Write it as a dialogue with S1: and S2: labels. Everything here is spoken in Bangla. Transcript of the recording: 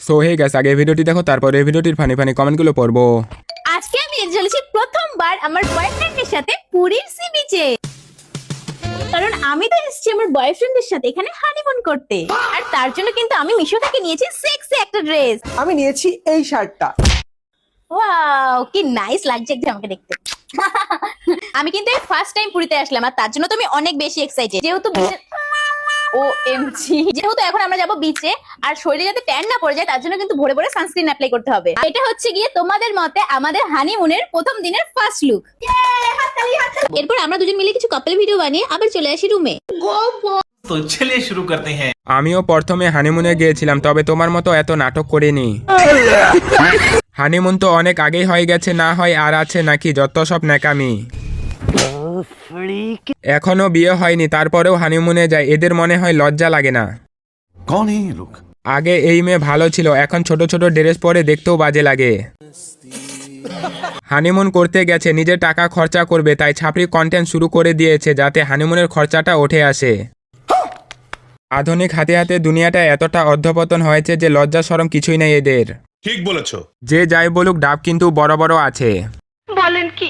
S1: সো হে গাইস, আগে ভিডিওটি দেখো, তারপরে এই ভিডিওটির ফানি ফানি কমেন্টগুলো পড়বো।
S2: আজকে আমি যেতে চলেছি প্রথমবার আমার বয়ফ্রেন্ডের সাথে পুরীর সি বিচে। কারণ আমি তো এসেছি আমার বয়ফ্রেন্ডের সাথে এখানে হানিমুন করতে, আর তার জন্য কিন্তু আমি মিশো থেকে নিয়েছি সেক্সি একটা ড্রেস।
S3: আমি নিয়েছি এই শার্টটা।
S2: ওয়াও, কি নাইস লাগছে একদম আমাকে দেখতে। আমি কিন্তু এই ফার্স্ট টাইম পুরীতে আসলাম, আর তার জন্য তো আমি অনেক বেশি এক্সাইটেড। যেহেতু যেহেতু এখন আমরা যাবো বিচে, আর শরীরে যাতে ট্যান না পড়ে যায় তার জন্য কিন্তু ভোরে ভোরে সানস্ক্রিন অ্যাপ্লাই করতে হবে। আর এটা হচ্ছে গিয়ে তোমাদের মতে আমাদের হানিমুনের প্রথম দিনের ফার্স্ট লুক। এরপর আমরা দুজন মিলে কিছু কাপল ভিডিও বানিয়ে আবার চলে আসি রুমে।
S4: तो चलिए शुरू करते हैं।
S1: আমিও প্রথমে হানিমুনে গিয়েছিলাম, তবে তোমার মতো এত নাটক করিনি। হানিমুন তো অনেক আগেই হয়ে গেছে, না হয় আর আছে নাকি যত সব ন্যাকামি। এখনো বিয়ে হয়নি তারপরেও হানিমুনে যায়, এদের মনে হয় লজ্জা লাগে না।
S5: कौन है ये लोग?
S1: আগে এই মেয়ে ভালো ছিল, এখন ছোট ছোট ড্রেস পরে দেখতেও বাজে লাগে। হানিমুন করতে গেছে, নিজের টাকা খরচা করবে, তাই ছাপড়ি কন্টেন্ট শুরু করে দিয়েছে যাতে হানিমুনের খরচাটা উঠে আসে। আধুনিক হাতে হাতে দুনিয়াটা এতটা অধঃপতন হয়েছে যে লজ্জা শরম কিছুই নেই এদের।
S5: ঠিক বলেছো।
S1: যে যাই বলুক, ডাব কিন্তু বড় বড় আছে।
S2: বলেন কি?